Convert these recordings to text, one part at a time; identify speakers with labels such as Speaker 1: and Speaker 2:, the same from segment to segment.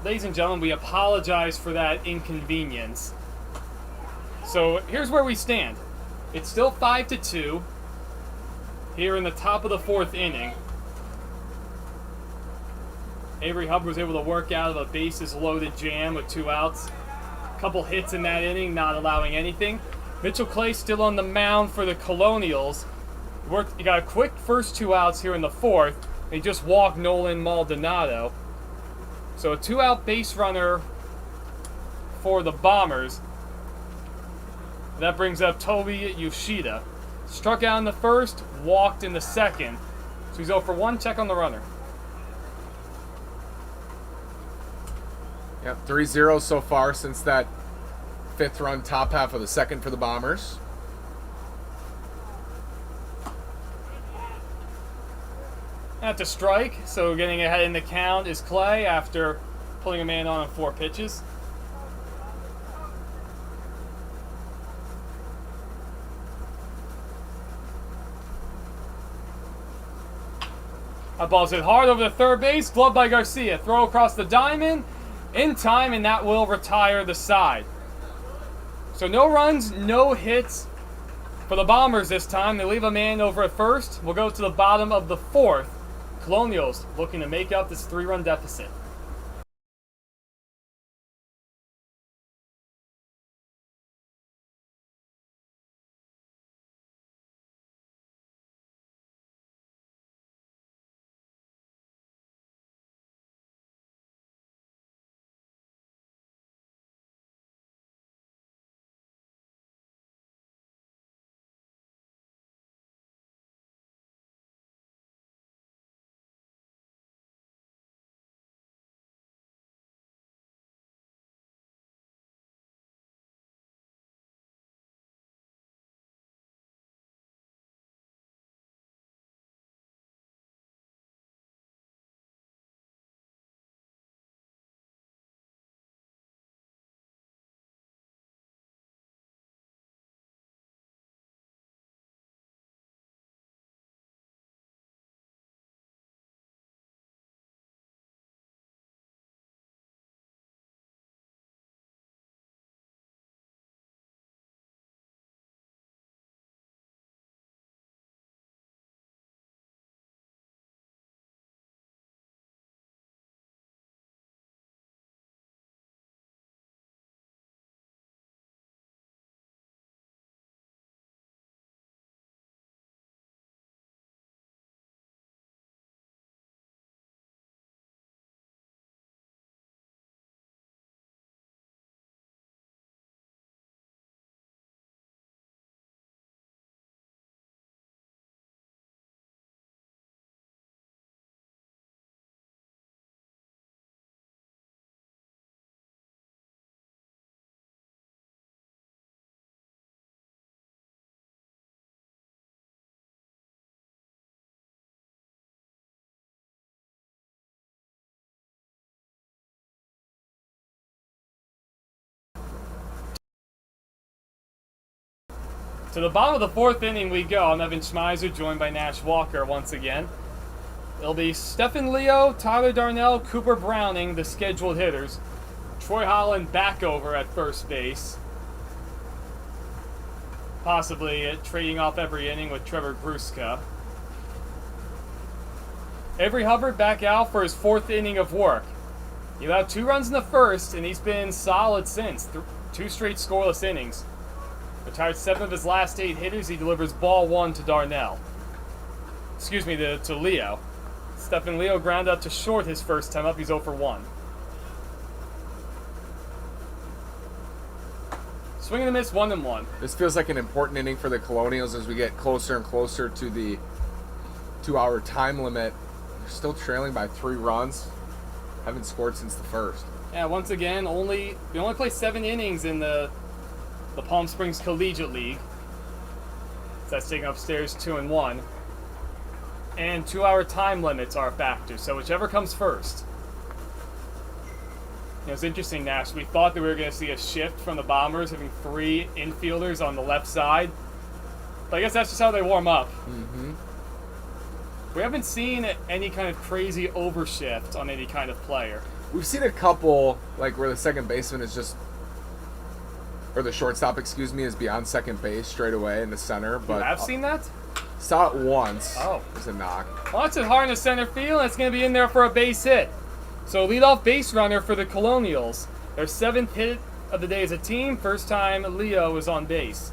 Speaker 1: ladies and gentlemen, we apologize for that inconvenience. So here's where we stand. It's still 5-2 here in the top of the 4th inning. Avery Hubbard was able to work out of a bases-loaded jam with 2 outs. A couple hits in that inning, not allowing anything. Mitchell Clay still on the mound for the Colonials. He got a quick first 2 outs here in the 4th. He just walked Nolan Maldonado. So a 2-out base runner for the Bombers. That brings up Toby Yoshida. Struck out in the 1st, walked in the 2nd. So he's 0 for 1, check on the runner.
Speaker 2: Yep, 3-0 so far since that 5th run top half of the 2nd for the Bombers.
Speaker 1: At the strike, so getting ahead in the count is Clay after pulling a man on 4 pitches. That ball's hit hard over the 3rd base, gloved by Garcia. Throw across the diamond, in time, and that will retire the side. So no runs, no hits for the Bombers this time. They leave a man over at first. We'll go to the bottom of the 4th. Colonials looking to make up this 3-run deficit. To the bottom of the 4th inning we go. I'm Evan Schmeiser, joined by Nash Walker once again. It'll be Stephen Leo, Tyler Darnell, Cooper Browning, the scheduled hitters. Troy Holland back over at first base. Possibly trading off every inning with Trevor Gruska. Avery Hubbard back out for his 4th inning of work. He allowed 2 runs in the 1st, and he's been solid since. 2 straight scoreless innings. Retired 7 of his last 8 hitters. He delivers ball 1 to Darnell. Excuse me, to Leo. Stephen Leo ground out to short his first time up. He's 0 for 1. Swing and a miss, 1-1.
Speaker 2: This feels like an important inning for the Colonials as we get closer and closer to the 2-hour time limit. They're still trailing by 3 runs. Haven't scored since the 1st.
Speaker 1: Yeah, once again, we only play 7 innings in the Palm Springs Collegiate League. So that's taking upstairs 2-1. And 2-hour time limits are a factor, so whichever comes first. It's interesting, Nash. We thought that we were going to see a shift from the Bombers having 3 infielders on the left side. But I guess that's just how they warm up.
Speaker 2: Mm-hmm.
Speaker 1: We haven't seen any kind of crazy overshift on any kind of player.
Speaker 2: we've seen a couple like where the second baseman is just, or the shortstop, excuse me, is beyond second base straight away in the center. But
Speaker 1: I've seen that.
Speaker 2: saw it once.
Speaker 1: Oh.
Speaker 2: It was a knock.
Speaker 1: Launches it hard in the center field, and it's going to be in there for a base hit. So leadoff base runner for the Colonials. Their 7th hit of the day as a team. First time Leo was on base.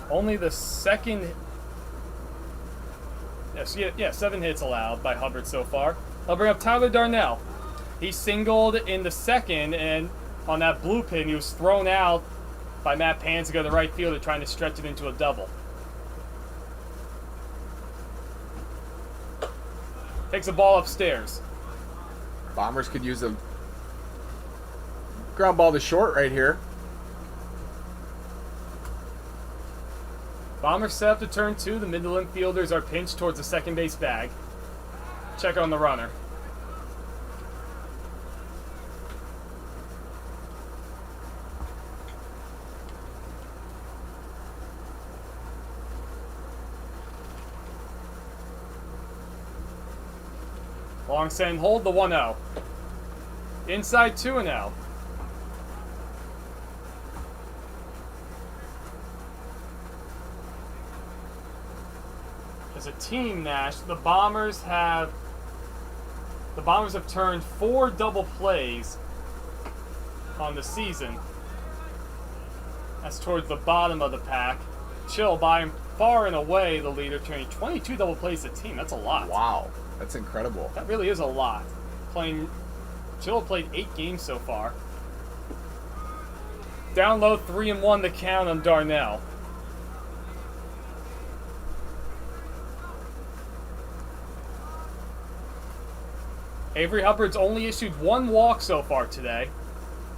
Speaker 1: Only the second. Yeah, 7 hits allowed by Hubbard so far. I'll bring up Tyler Darnell. He singled in the second, and on that blue pin, he was thrown out by Matt Panziga, the right fielder, trying to stretch it into a double. Takes the ball upstairs.
Speaker 2: Bombers could use a ground ball to short right here.
Speaker 1: Bombers set up to turn 2. The middle infielders are pinched towards the second base bag. Check on the runner. Long send, hold the 1-0. Inside 2-0. As a team, Nash, the Bombers have turned 4 double plays on the season. That's towards the bottom of the pack. Chill by far and away the leader, turning 22 double plays as a team. That's a lot.
Speaker 2: Wow, that's incredible.
Speaker 1: That really is a lot. Chill played 8 games so far. Down low, 3-1 the count on Darnell. Avery Hubbard's only issued 1 walk so far today.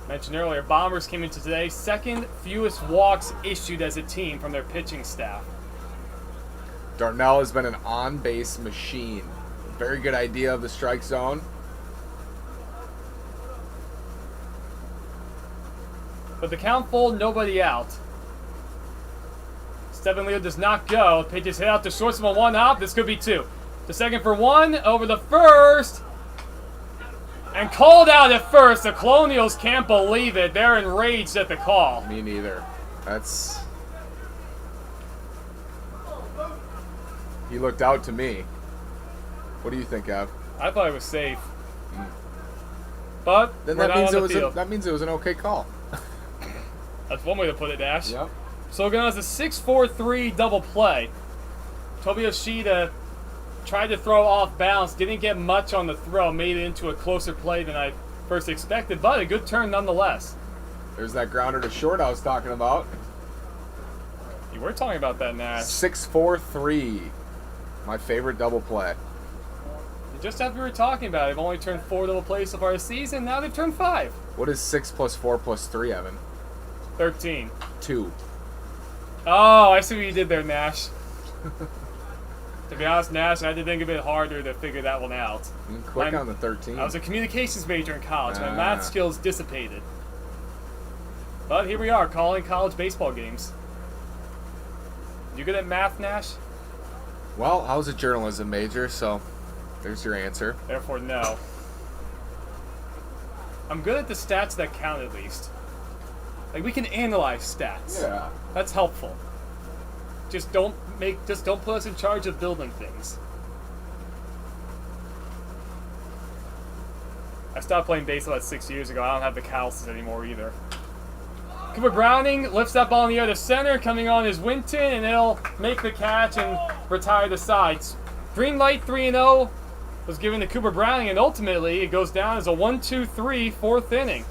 Speaker 1: Mentioned earlier, Bombers came into today 2nd fewest walks issued as a team from their pitching staff.
Speaker 2: Darnell has been an on-base machine. Very good idea of the strike zone.
Speaker 1: But the count full, nobody out. Stephen Leo does not go. Pitches hit out to shortstop, 1 hop. This could be 2. To second for 1, over the first. And called out at first. The Colonials can't believe it. They're enraged at the call.
Speaker 2: Me neither. That's... He looked out to me. What do you think, Ev?
Speaker 1: I thought it was safe. But
Speaker 2: Then
Speaker 1: we're
Speaker 2: that
Speaker 1: not
Speaker 2: means
Speaker 1: on
Speaker 2: it
Speaker 1: the
Speaker 2: was
Speaker 1: field.
Speaker 2: that means it was an okay call.
Speaker 1: That's one way to put it, Dash.
Speaker 2: Yep.
Speaker 1: So going as a 6-4-3 double play. Tobi Yoshida tried to throw off balance, didn't get much on the throw, made it into a closer play than I first expected, but a good turn nonetheless.
Speaker 2: There's that grounder to short I was talking about.
Speaker 1: You were talking about that, Nash.
Speaker 2: 6-4-3. My favorite double play.
Speaker 1: Just after we were talking about it, they've only turned 4 double plays so far this season, now they've turned 5.
Speaker 2: What is 6 plus 4 plus 3, Evan?
Speaker 1: 13.
Speaker 2: 2.
Speaker 1: Oh, I see what you did there, Nash. To be honest, Nash, I had to think a bit harder to figure that one out.
Speaker 2: Quick on the 13.
Speaker 1: I was a communications major in college. My
Speaker 2: Ah.
Speaker 1: math skills dissipated. But here we are, calling college baseball games. You good at math, Nash?
Speaker 2: Well, I was a journalism major, so there's your answer.
Speaker 1: Therefore, no. I'm good at the stats that count, at least. Like, we can analyze stats.
Speaker 2: Yeah.
Speaker 1: That's helpful. Just don't put us in charge of building things. I stopped playing baseball about 6 years ago. I don't have the calluses anymore either. Cooper Browning lifts that ball in the air to center, coming on is Winton, and he'll make the catch and retire the sides. Green light, 3-0 was given to Cooper Browning, and ultimately it goes down as a 1-2-3 4th inning.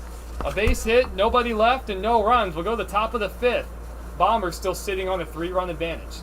Speaker 1: A base hit, nobody left, and no runs. We'll go to the top of the 5th. Bombers still sitting on a 3-run advantage.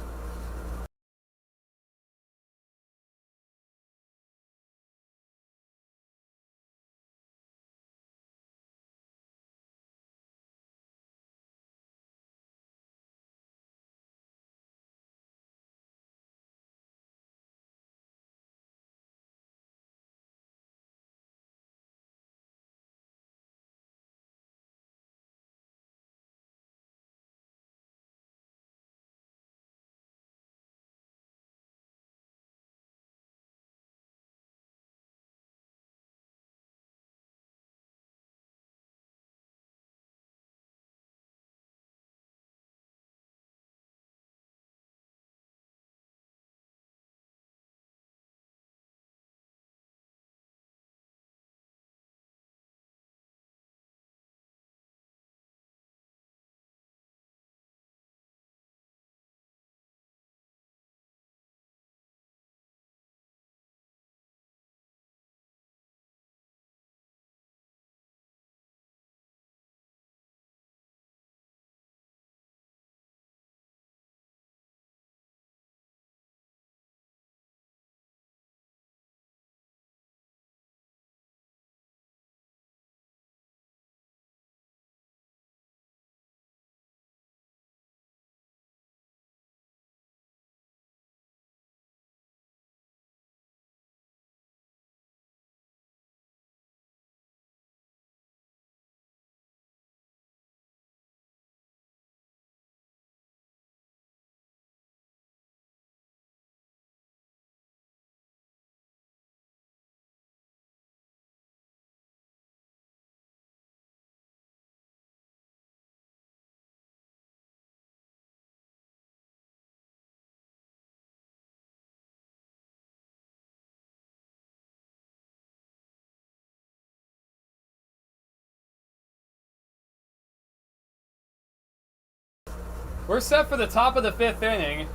Speaker 1: We're set for the top of the 5th inning.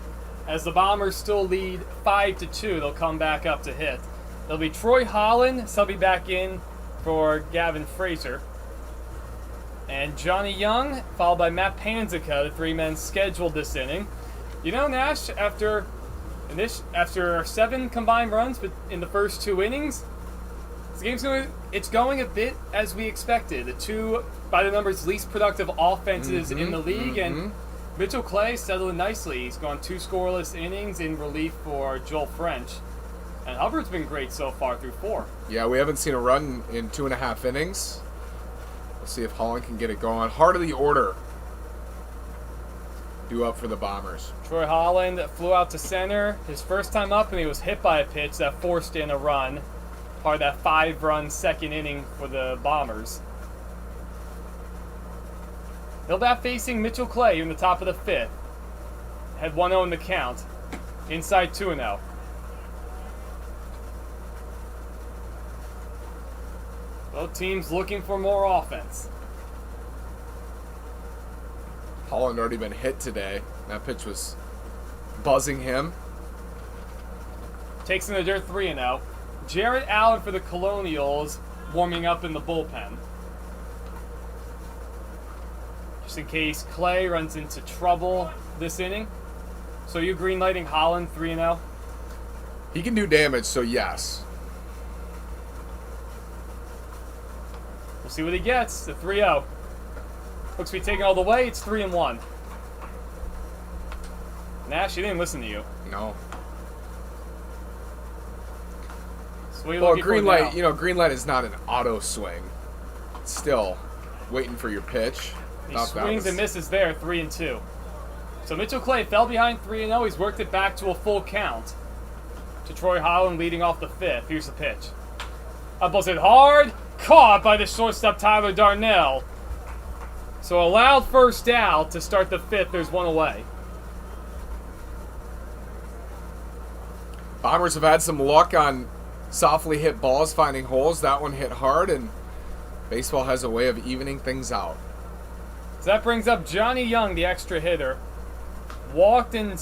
Speaker 1: As the Bombers still lead 5-2, they'll come back up to hit. There'll be Troy Holland subbing back in for Gavin Fraser. And Johnny Young, followed by Matt Panzica, the 3 men scheduled this inning. You know, Nash, after 7 combined runs in the first 2 innings, this game's going a bit as we expected. The 2, by the numbers, least productive offenses in the league, and Mitchell Clay settling nicely. He's gone 2 scoreless innings in relief for Joel French. And Hubbard's been great so far through 4.
Speaker 2: Yeah, we haven't seen a run in 2.5 innings. We'll see if Holland can get it going. Heart of the order due up for the Bombers.
Speaker 1: Troy Holland flew out to center his first time up, and he was hit by a pitch that forced in a run. Part of that 5-run second inning for the Bombers. He'll bat facing Mitchell Clay in the top of the 5th. Had 1-0 in the count. Inside 2-0. Both teams looking for more offense.
Speaker 2: Holland already been hit today. That pitch was buzzing him.
Speaker 1: Takes in the dirt 3-0. Jarrett Allen for the Colonials warming up in the bullpen. Just in case Clay runs into trouble this inning. So you green-lighting Holland 3-0?
Speaker 2: He can do damage, so yes.
Speaker 1: We'll see what he gets. The 3-0. Looks to be taken all the way. It's 3-1. Nash, he didn't listen to you.
Speaker 2: No.
Speaker 1: So what are you
Speaker 2: Well,
Speaker 1: looking
Speaker 2: green
Speaker 1: for
Speaker 2: light,
Speaker 1: now?
Speaker 2: green light is not an auto swing. It's still waiting for your pitch.
Speaker 1: He
Speaker 2: Thought that
Speaker 1: swings
Speaker 2: was-
Speaker 1: and misses there, 3-2. So Mitchell Clay fell behind 3-0. He's worked it back to a full count. To Troy Holland leading off the 5th. Here's the pitch. Up was it hard. Caught by the shortstop Tyler Darnell. So a loud first out to start the 5th. There's 1 away.
Speaker 2: Bombers have had some luck on softly hit balls finding holes. That one hit hard, and baseball has a way of evening things out.
Speaker 1: So that brings up Johnny Young, the extra hitter. Walked in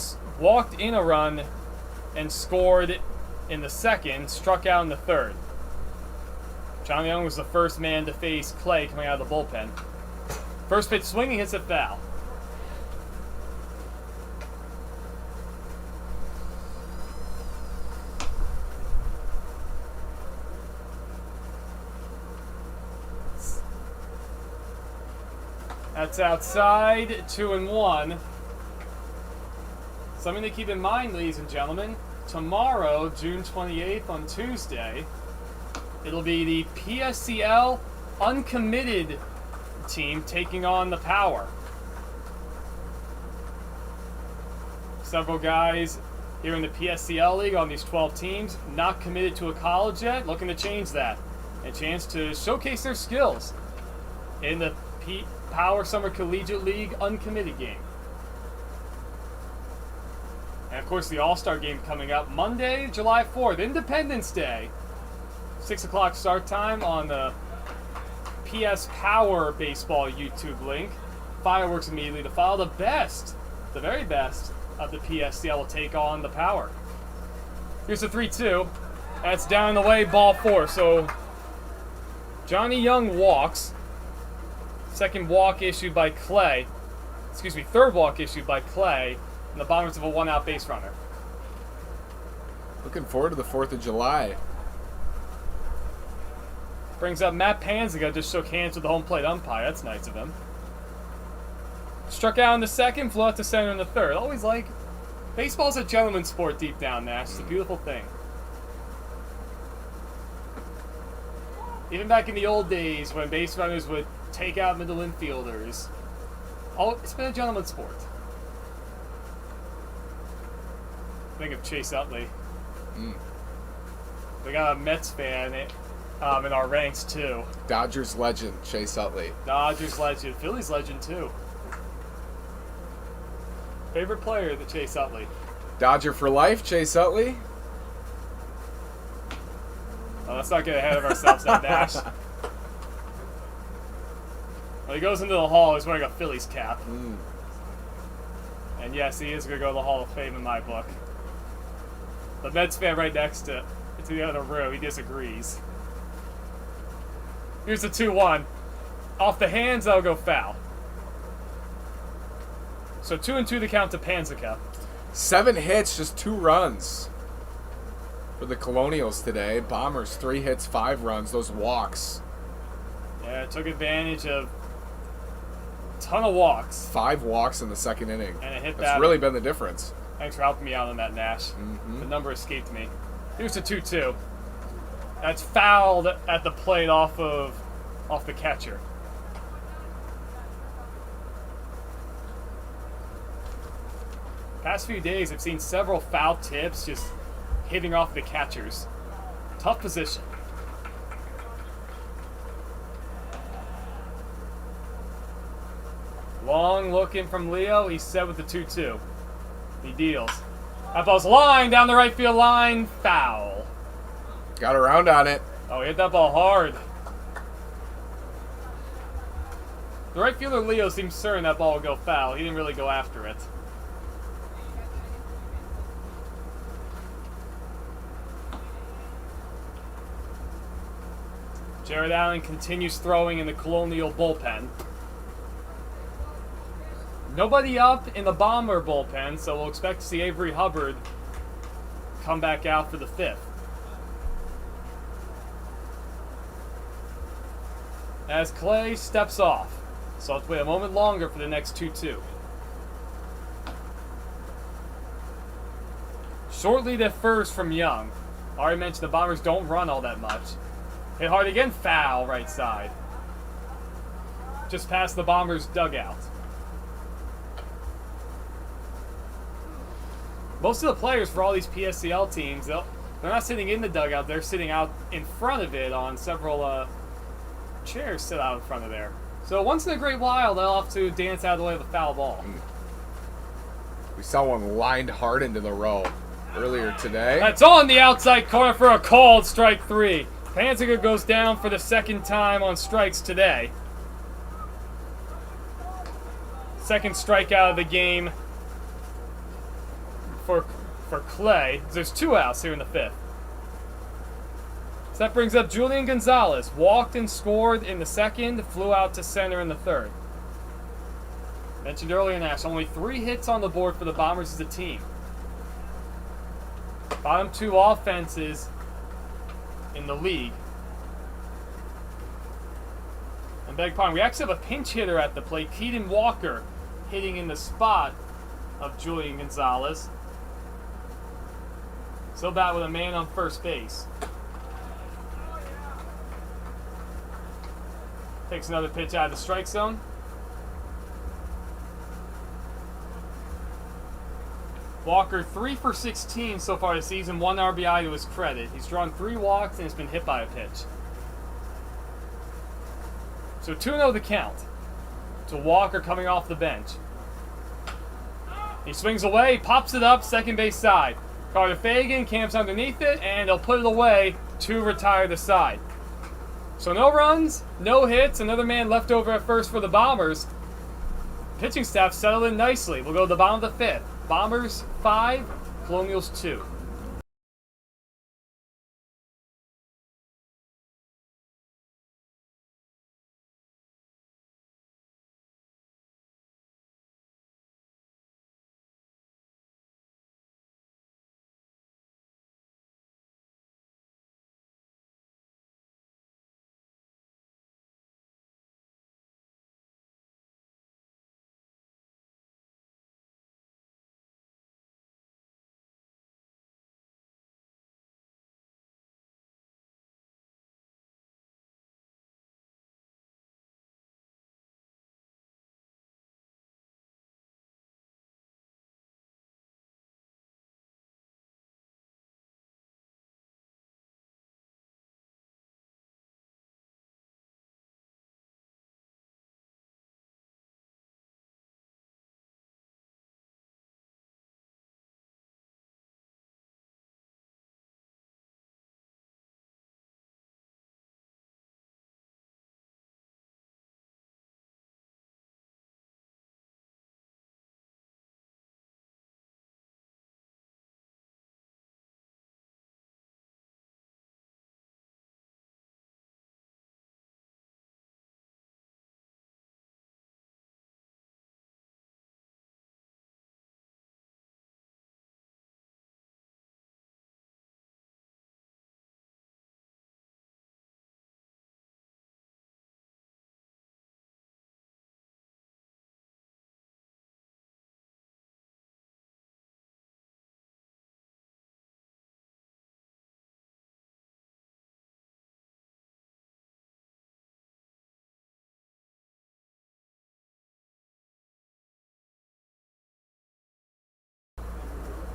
Speaker 1: a run and scored in the 2nd. Struck out in the 3rd. Johnny Young was the first man to face Clay coming out of the bullpen. First pitch swinging, hits it foul. That's outside, 2-1. Something to keep in mind, ladies and gentlemen. Tomorrow, June 28th, on Tuesday, it'll be the PSCL uncommitted team taking on the Power. Several guys here in the PSCL League on these 12 teams not committed to a college yet, looking to change that. A chance to showcase their skills in the Power Summer Collegiate League uncommitted game. And of course the All-Star game coming up Monday, July 4th, Independence Day. 6 o'clock start time on the PS Power Baseball YouTube link. Fireworks immediately to follow. The best, the very best of the PSCL will take on the Power. Here's the 3-2. That's down the way, ball 4. So Johnny Young walks. Second walk issued by Clay. Third walk issued by Clay. And the Bombers have a 1-out base runner.
Speaker 2: Looking forward to the 4th of July.
Speaker 1: Brings up Matt Panzica, just shook hands with the home plate umpire. That's nice of him. Struck out in the 2nd, flew out to center in the 3rd. Always like, baseball's a gentleman's sport deep down, Nash. It's a beautiful thing. Even back in the old days when base runners would take out middle infielders. It's been a gentleman's sport. Think of Chase Utley. We got a Mets fan in our ranks too.
Speaker 2: Dodgers legend, Chase Utley.
Speaker 1: Dodgers legend. Phillies legend too. Favorite player, the Chase Utley.
Speaker 2: Dodger for life, Chase Utley.
Speaker 1: Oh, let's not get ahead of ourselves now, Nash. When he goes into the hall, he's wearing a Phillies cap. And yes, he is going to go to the Hall of Fame in my book. The Mets fan right next to the other row, he disagrees. Here's the 2-1. Off the hands, that'll go foul. So 2-2 the count to Panzica.
Speaker 2: 7 hits, just 2 runs for the Colonials today. Bombers 3 hits, 5 runs. Those walks.
Speaker 1: Yeah, took advantage of a ton of walks.
Speaker 2: 5 walks in the second inning.
Speaker 1: And a hit
Speaker 2: That's really been the difference.
Speaker 1: Thanks for helping me out on that, Nash.
Speaker 2: Mm-hmm.
Speaker 1: The number escaped me. Here's the 2-2. That's fouled at the plate off the catcher. Past few days, I've seen several foul tips just hitting off the catchers. Tough position. Long look in from Leo. He's set with the 2-2. He deals. That ball's line down the right field line. Foul.
Speaker 2: Got around on it.
Speaker 1: Oh, he hit that ball hard. The right fielder Leo seems certain that ball will go foul. He didn't really go after it. Jared Allen continues throwing in the Colonial bullpen. Nobody up in the Bomber bullpen, so we'll expect to see Avery Hubbard come back out for the 5th. As Clay steps off, so let's wait a moment longer for the next 2-2. Short lead at first from Young. Already mentioned the Bombers don't run all that much. Hit hard again, foul right side. Just past the Bombers' dugout. Most of the players for all these PSCL teams, they're not sitting in the dugout, they're sitting out in front of it on several chairs set out in front of there. So once in a great while, they'll have to dance out of the way of the foul ball.
Speaker 2: We saw one lined hard into the row earlier today.
Speaker 1: That's on the outside corner for a called strike 3. Panzica goes down for the 2nd time on strikes today. 2nd strikeout of the game for Clay. There's 2 outs here in the 5th. So that brings up Julian Gonzalez. Walked and scored in the 2nd, flew out to center in the 3rd. Mentioned earlier, Nash, only 3 hits on the board for the Bombers as a team. Bottom 2 offenses in the league. And beg pardon, we actually have a pinch hitter at the plate. Keaton Walker hitting in the spot of Julian Gonzalez. So bad with a man on first base. Takes another pitch out of the strike zone. Walker 3 for 16 so far this season, 1 RBI to his credit. He's drawn 3 walks and has been hit by a pitch. So 2-0 the count to Walker coming off the bench. He swings away, pops it up, second base side. Carter Fagan camps underneath it, and they'll put it away to retire the side. So no runs, no hits, another man left over at first for the Bombers. Pitching staff settled in nicely. We'll go to the bottom of the 5th. Bombers 5, Colonials 2.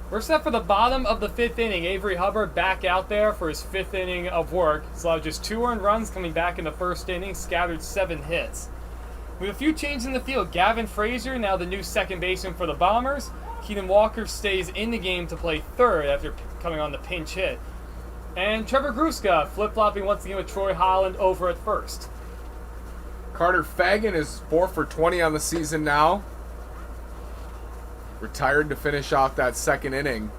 Speaker 1: We're set for the bottom of the 5th inning. Avery Hubbard back out there for his 5th inning of work. He's allowed just 2 earned runs coming back in the 1st inning, scattered 7 hits. With a few changes in the field, Gavin Frazier, now the new second baseman for the Bombers. Keenan Walker stays in the game to play 3rd after coming on the pinch hit. And Trevor Gruska flip-flopping once again with Troy Holland over at 1st.
Speaker 2: Carter Fagan is 4 for 20 on the season now. Retired to finish off that 2nd inning.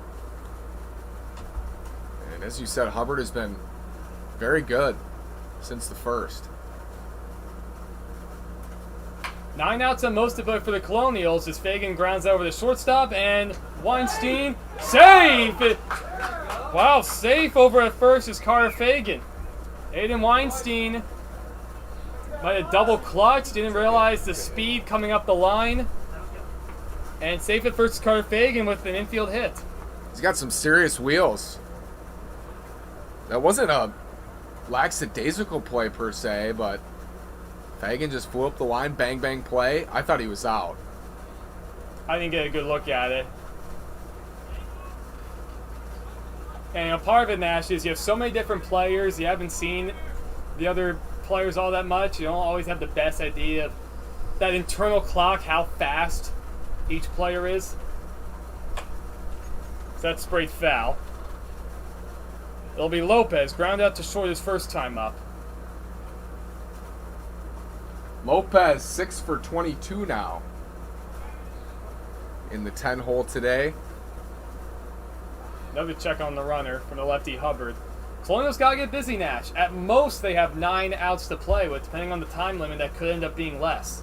Speaker 2: And as you said, Hubbard has been very good since the 1st.
Speaker 1: 9 outs on most of it for the Colonials as Fagan grounds over the shortstop, and Weinstein, safe! Wow, safe over at 1st is Carter Fagan. Aiden Weinstein might have double clutched, didn't realize the speed coming up the line. And safe at 1st is Carter Fagan with an infield hit.
Speaker 2: He's got some serious wheels. That wasn't a lackadaisical play per se, but Fagan just flew up the line, bang, bang play. I thought he was out.
Speaker 1: I didn't get a good look at it. And part of it, Nash, is you have so many different players. You haven't seen the other players all that much. You don't always have the best idea of that internal clock, how fast each player is. So that's sprayed foul. It'll be Lopez, ground out to short his first time up.
Speaker 2: Lopez 6 for 22 now in the 10 hole today.
Speaker 1: Another check on the runner from the lefty Hubbard. Colonials got to get busy, Nash. At most, they have 9 outs to play with. Depending on the time limit, that could end up being less.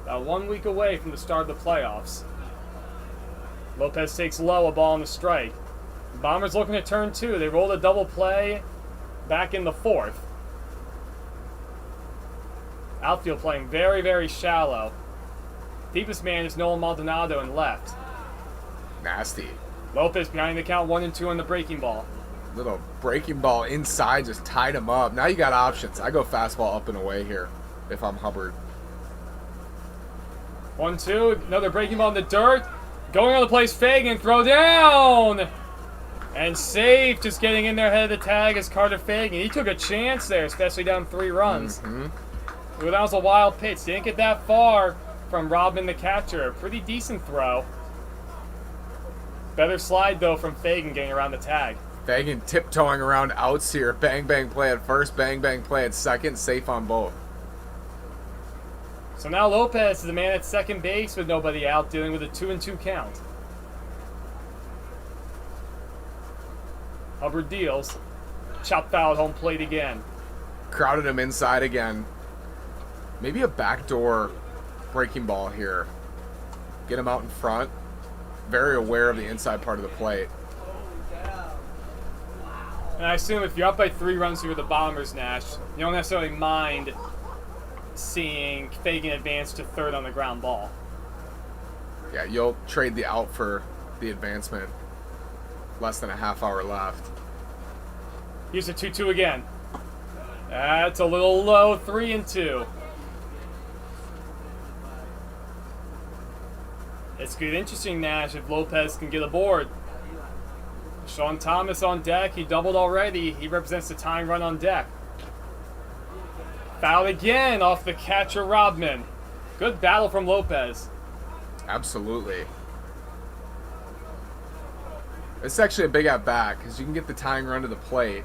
Speaker 1: About 1 week away from the start of the playoffs. Lopez takes low, a ball on the strike. The Bombers looking to turn 2. They rolled a double play back in the 4th. Outfield playing very, very shallow. Deepest man is Nolan Maldonado in left.
Speaker 2: Nasty.
Speaker 1: Lopez behind the count, 1-2 on the breaking ball.
Speaker 2: Little breaking ball inside just tied him up. Now you got options. I go fastball up and away here if I'm Hubbard.
Speaker 1: 1-2, another breaking ball in the dirt. Going on the place, Fagan, throw down! And safe, just getting in there ahead of the tag is Carter Fagan. He took a chance there, especially down 3 runs. Well, that was a wild pitch. Didn't get that far from Rodman, the catcher. A pretty decent throw. Better slide, though, from Fagan getting around the tag.
Speaker 2: Fagan tiptoeing around outs here. Bang, bang play at 1st, bang, bang play at 2nd. Safe on both.
Speaker 1: So now Lopez is the man at 2nd base with nobody out, dealing with a 2-2 count. Hubbard deals. Chop foul at home plate again.
Speaker 2: Crowded him inside again. Maybe a backdoor breaking ball here. Get him out in front. Very aware of the inside part of the plate.
Speaker 1: And I assume if you're up by 3 runs here with the Bombers, Nash, you don't necessarily mind seeing Fagan advance to 3rd on the ground ball.
Speaker 2: Yeah, you'll trade the out for the advancement. Less than a half hour left.
Speaker 1: Here's a 2-2 again. That's a little low, 3-2. It's good, interesting, Nash, if Lopez can get aboard. Sean Thomas on deck. He doubled already. He represents the tying run on deck. Fouled again off the catcher, Rodman. Good battle from Lopez.
Speaker 2: Absolutely. It's actually a big at bat because you can get the tying run to the plate.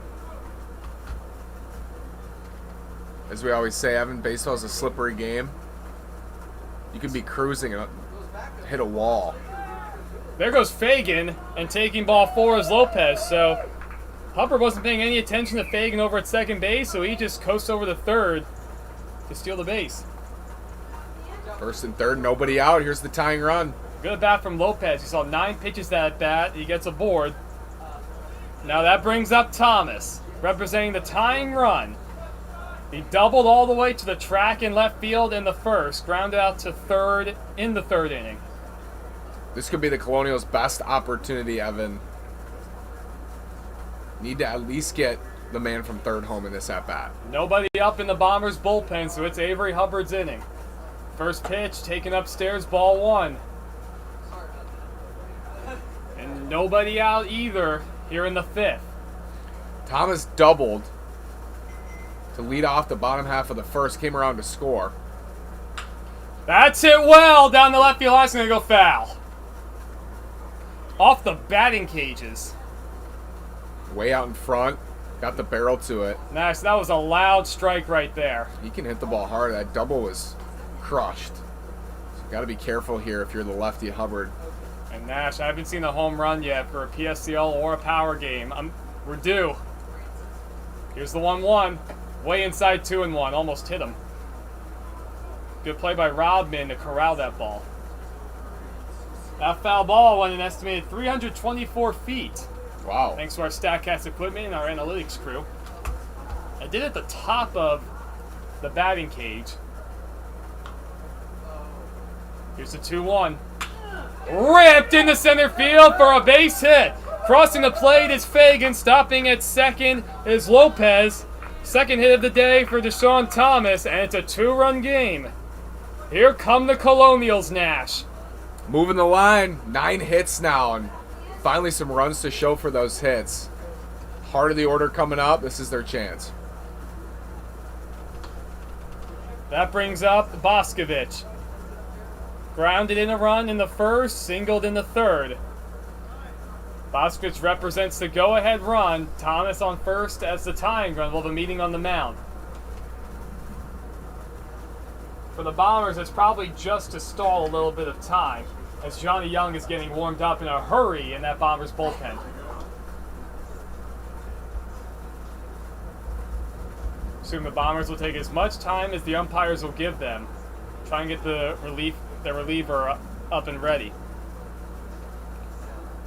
Speaker 2: As we always say, Evan, baseball is a slippery game. You can be cruising and hit a wall.
Speaker 1: There goes Fagan, and taking ball 4 is Lopez. So Hubbard wasn't paying any attention to Fagan over at 2nd base, so he just coasts over to 3rd to steal the base.
Speaker 2: 1st and 3rd, nobody out. Here's the tying run.
Speaker 1: Good at bat from Lopez. He saw 9 pitches that at bat. He gets aboard. Now that brings up Thomas, representing the tying run. He doubled all the way to the track in left field in the 1st, grounded out to 3rd in the 3rd inning.
Speaker 2: This could be the Colonials' best opportunity, Evan. Need to at least get the man from 3rd home in this at-bat.
Speaker 1: Nobody up in the Bombers' bullpen, so it's Avery Hubbard's inning. First pitch taken upstairs, ball 1. And nobody out either here in the 5th.
Speaker 2: Thomas doubled to lead off the bottom half of the first, came around to score.
Speaker 1: That's hit well down the left field line. It's going to go foul. Off the batting cages.
Speaker 2: Way out in front, got the barrel to it.
Speaker 1: Nice. That was a loud strike right there.
Speaker 2: He can hit the ball hard. That double was crushed. So got to be careful here if you're the lefty Hubbard.
Speaker 1: And Nash, I haven't seen a home run yet for a PSCL or a power game. We're due. Here's the 1-1. Way inside 2-1. Almost hit him. Good play by Rodman to corral that ball. That foul ball went an estimated 324 feet.
Speaker 2: Wow.
Speaker 1: Thanks to our StatCast equipment and our analytics crew. I did it at the top of the batting cage. Here's the 2-1. Ripped into center field for a base hit. Crossing the plate is Fagan. Stopping at second is Lopez. Second hit of the day for Deshaun Thomas, and it's a 2-run game. Here come the Colonials, Nash.
Speaker 2: Moving the line. 9 hits now, and finally some runs to show for those hits. Heart of the order coming up. This is their chance.
Speaker 1: That brings up Boscovich. Grounded in a run in the first, singled in the third. Boscovich represents the go-ahead run. Thomas on first as the tying run. We'll have a meeting on the mound. For the Bombers, it's probably just to stall a little bit of time, as Johnny Young is getting warmed up in a hurry in that Bombers bullpen. Assume the Bombers will take as much time as the umpires will give them. Try and get the reliever up and ready.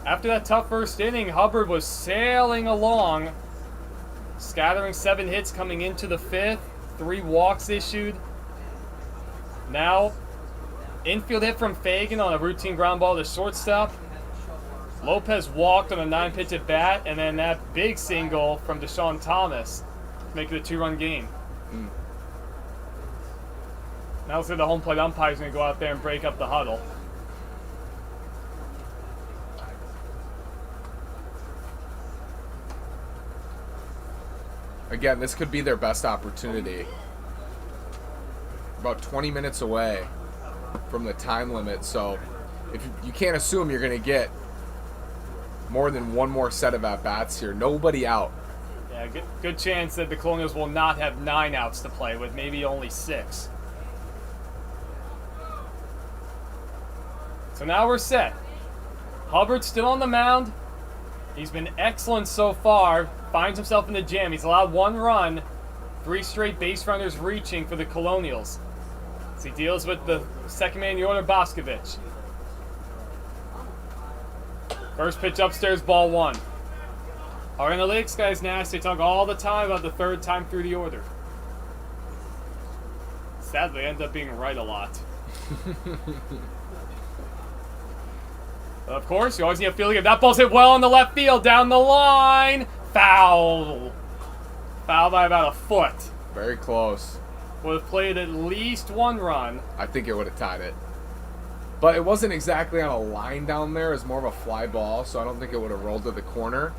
Speaker 1: After that tough first inning, Hubbard was sailing along, scattering 7 hits coming into the 5th, 3 walks issued. Now, infield hit from Fagan on a routine ground ball to shortstop. Lopez walked on a 9-pitch at bat, and then that big single from Deshaun Thomas to make it a 2-run game. Now let's say the home plate umpire's going to go out there and break up the huddle.
Speaker 2: Again, this could be their best opportunity. About 20 minutes away from the time limit, so if you can't assume you're going to get more than one more set of at-bats here. Nobody out.
Speaker 1: Yeah, good chance that the Colonials will not have 9 outs to play with, maybe only 6. So now we're set. Hubbard's still on the mound. He's been excellent so far. Finds himself in the jam. He's allowed 1 run. 3 straight base runners reaching for the Colonials. As he deals with the second man in the order, Boscovich. First pitch upstairs, ball 1. Our analytics guys, Nash, they talk all the time about the 3rd time through the order. Sadly, they end up being right a lot. Of course, you always need a feeling if that ball's hit well in the left field, down the line. Foul. Foul by about a foot.
Speaker 2: Very close.
Speaker 1: Would have played at least 1 run.
Speaker 2: I think it would have tied it. But it wasn't exactly on a line down there. It was more of a fly ball, so I don't think it would have rolled to the corner.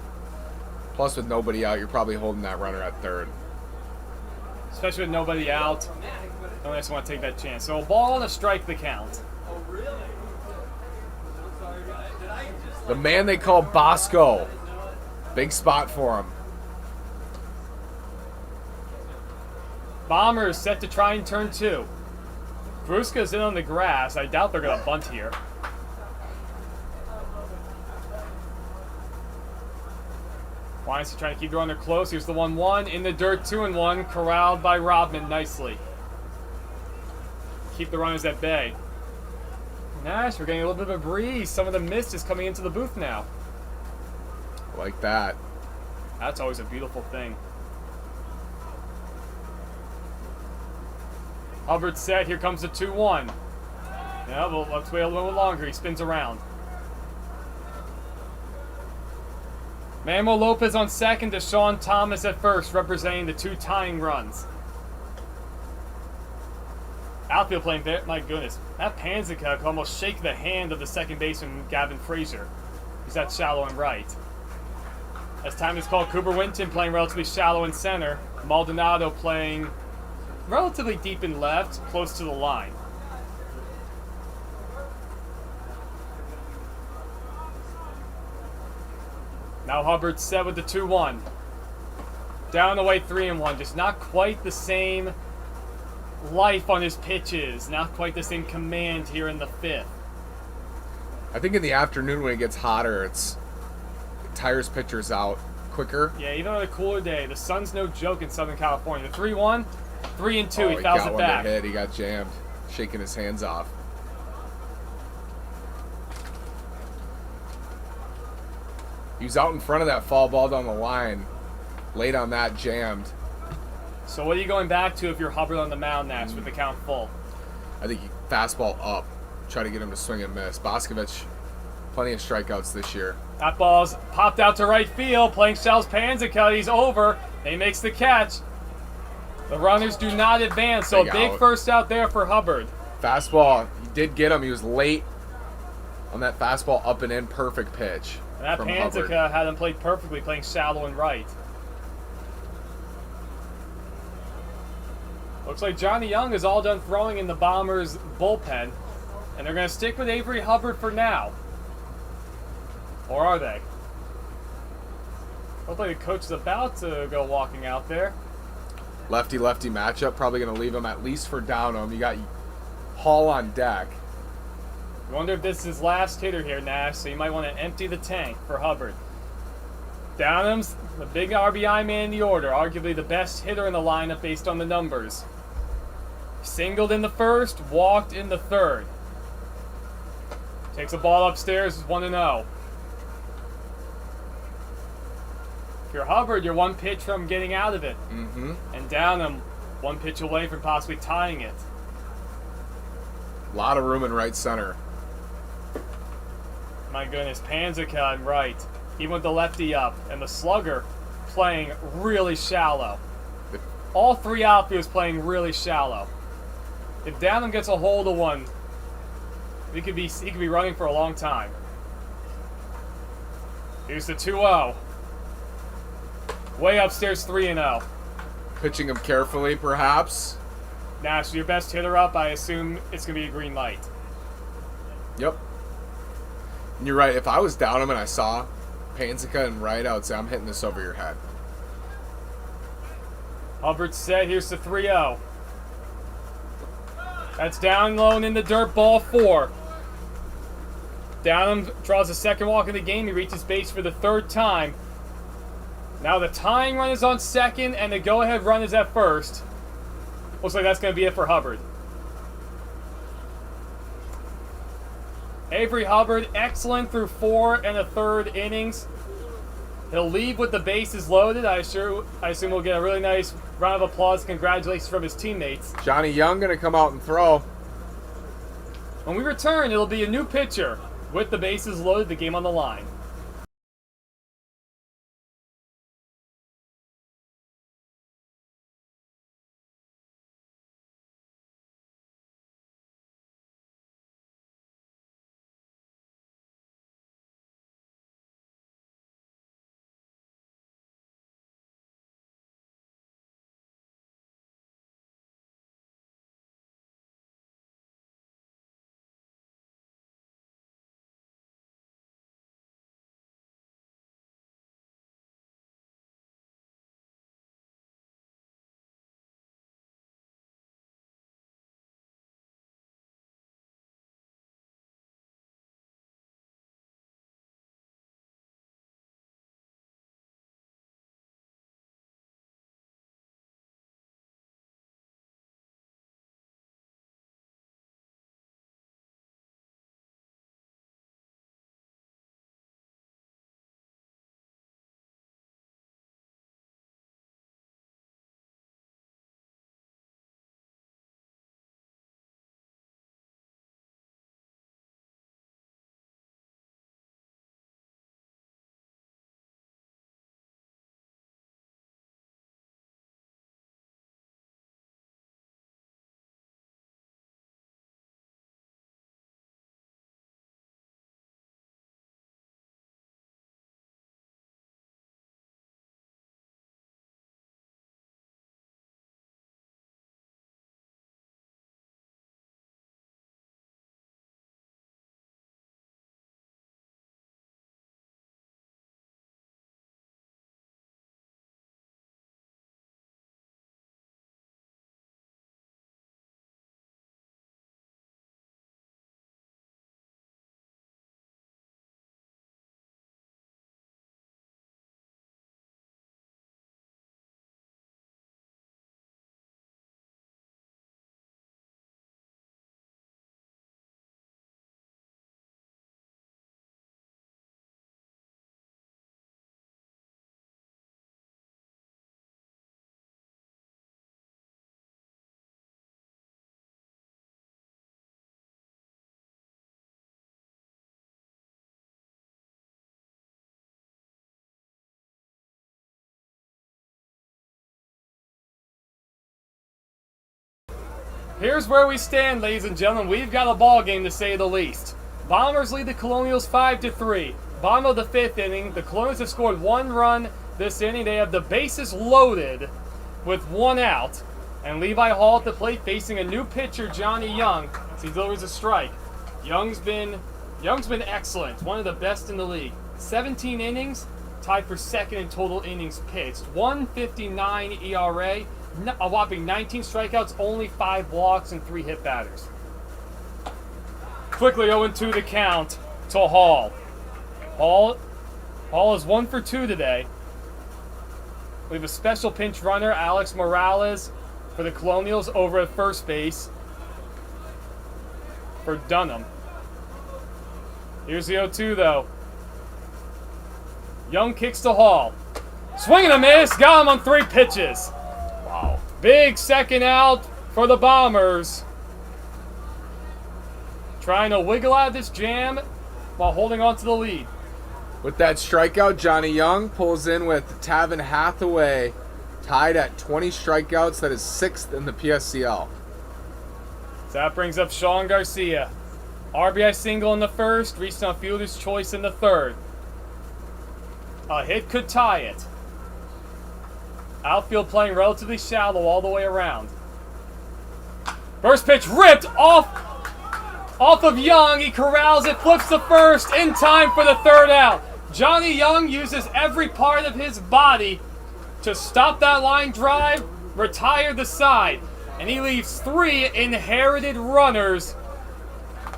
Speaker 2: Plus, with nobody out, you're probably holding that runner at 3rd.
Speaker 1: Especially with nobody out. Don't just want to take that chance. So a ball and a strike the count.
Speaker 2: The man they call Bosco. Big spot for him.
Speaker 1: Bombers set to try and turn 2. Brusca's in on the grass. I doubt they're going to bunt here. Wines trying to keep the runner close. Here's the 1-1. In the dirt, 2-1. Corralled by Rodman nicely. Keep the runners at bay. Nash, we're getting a little bit of a breeze. Some of the mist is coming into the booth now.
Speaker 2: Like that.
Speaker 1: That's always a beautiful thing. Hubbard set. Here comes the 2-1. Yeah, well, let's wait a little bit longer. He spins around. Manuel Lopez on second. Deshaun Thomas at first, representing the 2 tying runs. Outfield playing there. My goodness. That Panzica could almost shake the hand of the second baseman, Gavin Frazier. He's at shallow and right. As time is called, Cooper Winton playing relatively shallow in center. Maldonado playing relatively deep in left, close to the line. Now Hubbard set with the 2-1. Down the way 3-1. Just not quite the same life on his pitches. Not quite the same command here in the fifth.
Speaker 2: I think in the afternoon when it gets hotter, it tires pitchers out quicker.
Speaker 1: Yeah, even on a cooler day, the sun's no joke in Southern California. The 3-1, 3-2,
Speaker 2: Oh,
Speaker 1: he fouls
Speaker 2: got
Speaker 1: it
Speaker 2: one
Speaker 1: back.
Speaker 2: to hit. He got jammed, shaking his hands off. He was out in front of that foul ball down the line, late on that, jammed.
Speaker 1: So what are you going back to if you're Hubbard on the mound, Nash, with the count full?
Speaker 2: I think fastball up, try to get him to swing and miss. Boscovich, plenty of strikeouts this year.
Speaker 1: That ball's popped out to right field, playing Charles Panzica. He's over. He makes the catch. The runners do not advance, so a big
Speaker 2: out.
Speaker 1: first out there for Hubbard.
Speaker 2: Fastball, he did get him. He was late on that fastball up and in, perfect pitch.
Speaker 1: And that
Speaker 2: from
Speaker 1: Panzica
Speaker 2: Hubbard.
Speaker 1: had him played perfectly, playing shallow and right. Looks like Johnny Young is all done throwing in the Bombers' bullpen, and they're going to stick with Avery Hubbard for now. Or are they? Looks like the coach is about to go walking out there.
Speaker 2: Lefty-lefty matchup, probably going to leave him at least for Downham. You got Hall on deck.
Speaker 1: I wonder if this is his last hitter here, Nash, so you might want to empty the tank for Hubbard. Downham's the big RBI man in the order, arguably the best hitter in the lineup based on the numbers. Singled in the first, walked in the third. Takes a ball upstairs, 1-0. If you're Hubbard, you're one pitch from getting out of it.
Speaker 2: Mm-hmm.
Speaker 1: And Downham, one pitch away from possibly tying it.
Speaker 2: A lot of room in right center.
Speaker 1: My goodness, Panzica in right. Even with the lefty up. And the slugger playing really shallow. All three outfielders playing really shallow. If Downham gets a hold of one, he could be running for a long time. Here's the 2-0. Way upstairs, 3-0.
Speaker 2: Pitching him carefully, perhaps.
Speaker 1: Nash, your best hitter up, I assume it's going to be a green light.
Speaker 2: Yep. And you're right. If I was Downham and I saw Panzica and right, I would say I'm hitting this over your head.
Speaker 1: Hubbard set. Here's the 3-0. That's down low and in the dirt, ball 4. Downham draws the second walk of the game. He reaches base for the third time. Now the tying run is on second, and the go-ahead run is at first. Looks like that's going to be it for Hubbard. Avery Hubbard, excellent through 4 1/3 innings. He'll leave with the bases loaded. I assume we'll get a really nice round of applause, congratulations from his teammates.
Speaker 2: Johnny Young going to come out and throw.
Speaker 1: When we return, it'll be a new pitcher with the bases loaded, the game on the line. Here's where we stand, ladies and gentlemen. We've got a ball game, to say the least. Bombers lead the Colonials 5-3. Bottom of the 5th inning. The Colonials have scored 1 run this inning. They have the bases loaded with 1 out. And Levi Hall at the plate facing a new pitcher, Johnny Young. As he delivers a strike. Young's been excellent. One of the best in the league. 17 innings, tied for second in total innings pitched. 1.59 ERA. A whopping 19 strikeouts, only 5 walks, and 3 hit batters. Quickly 0-2 the count to Hall. Hall is 1 for 2 today. We have a special pinch runner, Alex Morales, for the Colonials over at first base for Dunham. Here's the 0-2 though. Young kicks to Hall. Swing and a miss. Got him on 3 pitches. Wow. Big second out for the Bombers. Trying to wiggle out of this jam while holding on to the lead.
Speaker 2: With that strikeout, Johnny Young pulls in with Tavin Hathaway tied at 20 strikeouts. That is 6th in the PSCL.
Speaker 1: So that brings up Sean Garcia. RBI single in the first, reached on fielder's choice in the third. A hit could tie it. Outfield playing relatively shallow all the way around. First pitch ripped off of Young. He corrals it, flips to first in time for the 3rd out. Johnny Young uses every part of his body to stop that line drive, retire the side, and he leaves 3 inherited runners,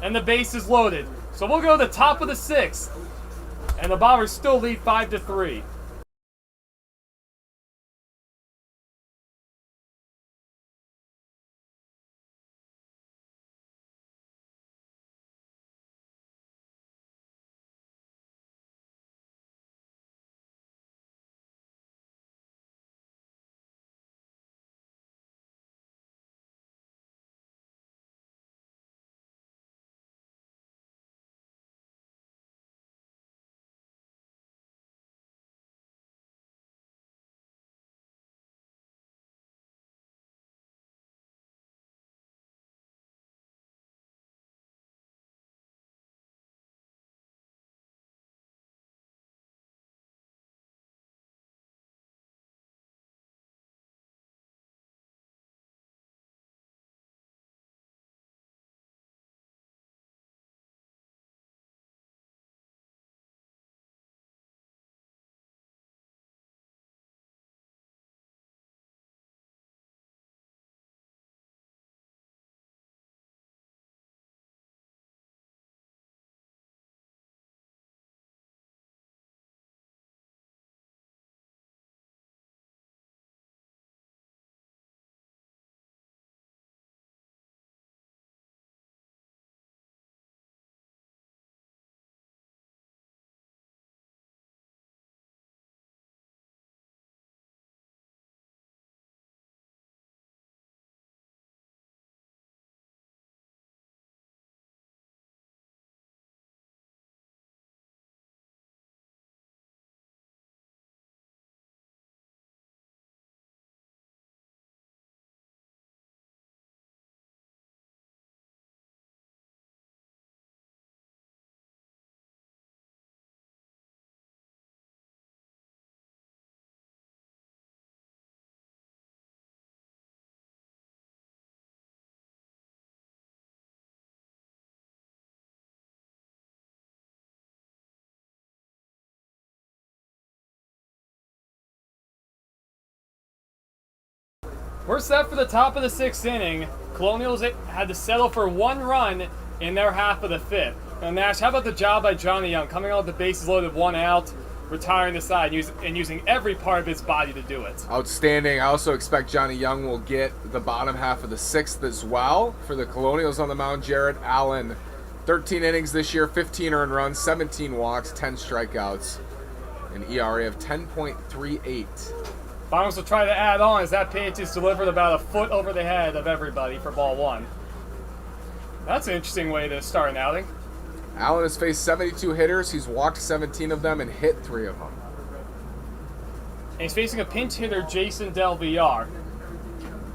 Speaker 1: and the base is loaded. So we'll go to the top of the 6th, and the Bombers still lead 5-3. We're set for the top of the 6th inning. Colonials had to settle for 1 run in their half of the 5th. Now, Nash, how about the job by Johnny Young, coming out with the bases loaded, 1 out, retiring the side, and using every part of his body to do it.
Speaker 2: Outstanding. I also expect Johnny Young will get the bottom half of the 6th as well. For the Colonials on the mound, Jared Allen, 13 innings this year, 15 earned runs, 17 walks, 10 strikeouts, an ERA of 10.38.
Speaker 1: Bombers will try to add on as that pitch is delivered about a foot over the head of everybody for ball 1. That's an interesting way to start an outing.
Speaker 2: Allen has faced 72 hitters. He's walked 17 of them and hit 3 of them.
Speaker 1: And he's facing a pinch hitter, Jason Del Villar.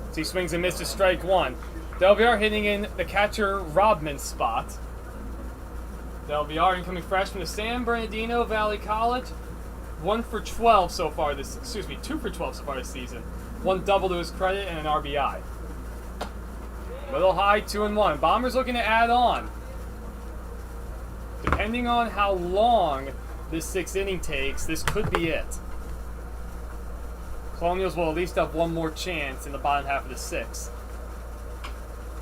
Speaker 1: So he swings and misses strike 1. Del Villar hitting in the catcher Rodman spot. Del Villar, incoming freshman to San Bernardino Valley College. 2 for 12 so far this season. 1 double to his credit and an RBI. Little high, 2-1. Bombers looking to add on. Depending on how long this 6th inning takes, this could be it. Colonials will at least have one more chance in the bottom half of the 6th.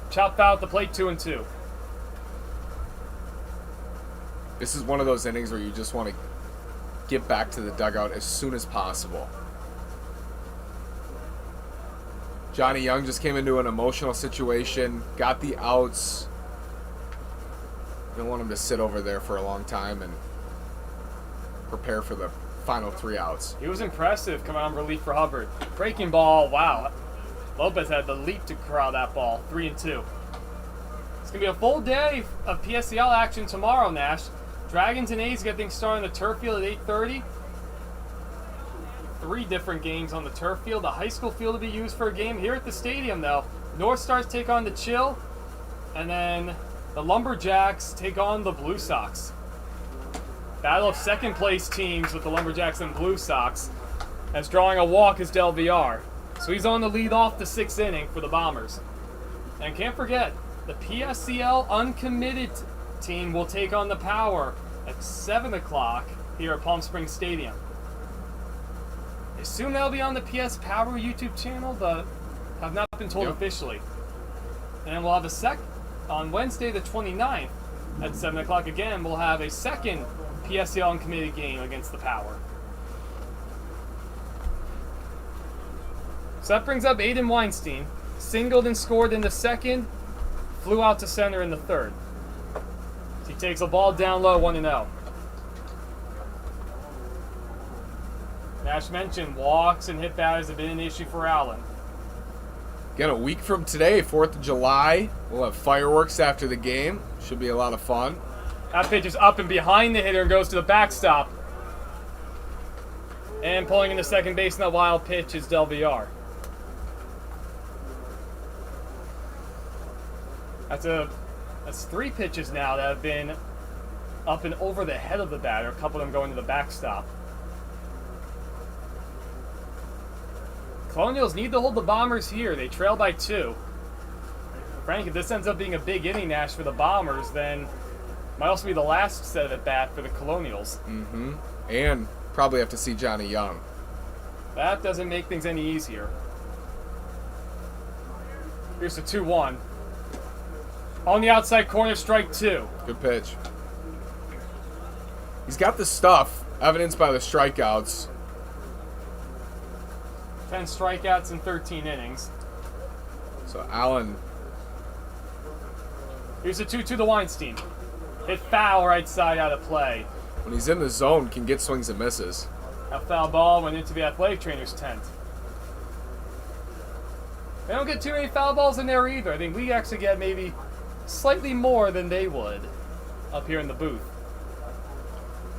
Speaker 1: Chop foul at the plate, 2-2.
Speaker 2: This is one of those innings where you just want to get back to the dugout as soon as possible. Johnny Young just came into an emotional situation, got the outs. Don't want him to sit over there for a long time and prepare for the final 3 outs.
Speaker 1: He was impressive coming on relief for Hubbard. Breaking ball, wow. Lopez had the leap to corral that ball, 3-2. It's going to be a full day of PSCL action tomorrow, Nash. Dragons and A's get things started on the turf field at 8:30. 3 different games on the turf field. The high school field will be used for a game here at the stadium, though. North Stars take on the Chill, and then the Lumberjacks take on the Blue Sox. Battle of second place teams with the Lumberjacks and Blue Sox, as drawing a walk is Del Villar. So he's on the lead off the 6th inning for the Bombers. And can't forget, the PSCL uncommitted team will take on the Power at 7 o'clock here at Palm Springs Stadium. I assume that'll be on the PS Power YouTube channel, but have not been told officially. And then we'll have on Wednesday the 29th at 7 o'clock again, we'll have a second PSCL uncommitted game against the Power. So that brings up Aiden Weinstein. Singled and scored in the 2nd, flew out to center in the 3rd. So he takes a ball down low, 1-0. Nash mentioned walks and hit batters have been an issue for Allen.
Speaker 2: Again, a week from today, 4th of July, we'll have fireworks after the game. Should be a lot of fun.
Speaker 1: That pitch is up and behind the hitter and goes to the backstop. And pulling into second base in that wild pitch is Del Villar. That's 3 pitches now that have been up and over the head of the batter. A couple of them going to the backstop. Colonials need to hold the Bombers here. They trail by 2. Frank, if this ends up being a big inning, Nash, for the Bombers, then might also be the last set of at bat for the Colonials.
Speaker 2: Mm-hmm. And probably have to see Johnny Young.
Speaker 1: That doesn't make things any easier. Here's the 2-1. On the outside corner, strike 2.
Speaker 2: Good pitch. He's got the stuff, evidenced by the strikeouts.
Speaker 1: 10 strikeouts in 13 innings.
Speaker 2: So Allen.
Speaker 1: Here's the 2-2 to Weinstein. Hit foul right side out of play.
Speaker 2: When he's in the zone, can get swings and misses.
Speaker 1: A foul ball went into the athletic trainer's tent. They don't get too many foul balls in there either. I think we actually get maybe slightly more than they would up here in the booth.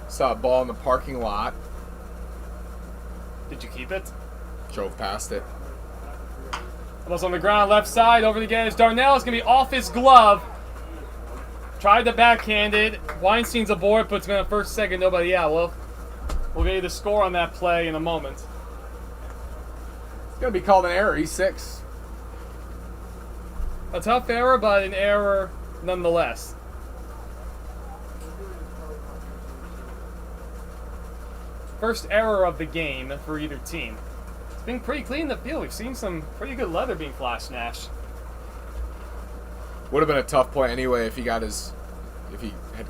Speaker 2: Saw a ball in the parking lot.
Speaker 1: Did you keep it?
Speaker 2: Drove past it.
Speaker 1: Almost on the ground, left side, over to get is Darnell. It's going to be off his glove. Tried the backhanded. Weinstein's aboard, puts him in the first, second, nobody out. Well, we'll get you the score on that play in a moment.
Speaker 2: It's going to be called an error. He's 6.
Speaker 1: A tough error, but an error nonetheless. First error of the game for either team. It's been pretty clean in the field. We've seen some pretty good leather being flashed, Nash.
Speaker 2: Would have been a tough play anyway if he had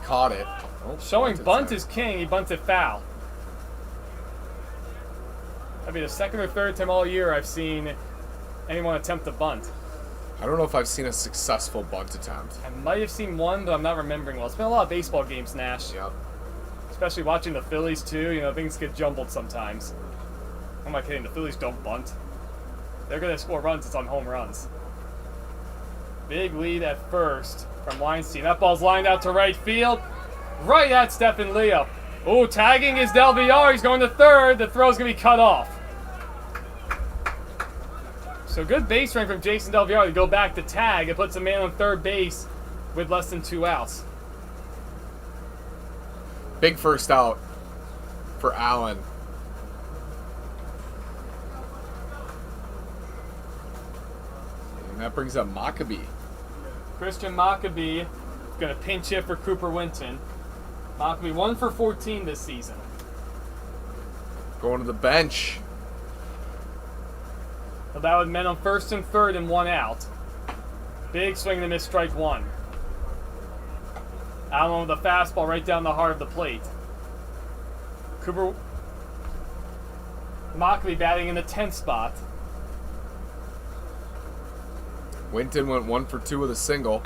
Speaker 2: caught it. Oh,
Speaker 1: Showing bunt is king. He bunted foul. That'd be the 2nd or 3rd time all year I've seen anyone attempt to bunt.
Speaker 2: I don't know if I've seen a successful bunt attempt.
Speaker 1: I might have seen one, but I'm not remembering well. It's been a lot of baseball games, Nash.
Speaker 2: Yep.
Speaker 1: Especially watching the Phillies, too. You know, things get jumbled sometimes. I'm not kidding. The Phillies don't bunt. They're going to score runs. It's on home runs. Big lead at first from Weinstein. That ball's lined out to right field. Right at Stephen Leo. Ooh, tagging is Del Villar. He's going to third. The throw's going to be cut off. So good base running from Jason Del Villar to go back to tag. It puts a man on third base with less than 2 outs.
Speaker 2: Big first out for Allen. And that brings up Maccabee.
Speaker 1: Christian Maccabee going to pinch hit for Cooper Winton. Maccabee 1 for 14 this season.
Speaker 2: Going to the bench.
Speaker 1: That would men on first and third and 1 out. Big swing and a miss, strike 1. Allen with a fastball right down the heart of the plate. Cooper Maccabee batting in the 10th spot.
Speaker 2: Winton went 1 for 2 with a single.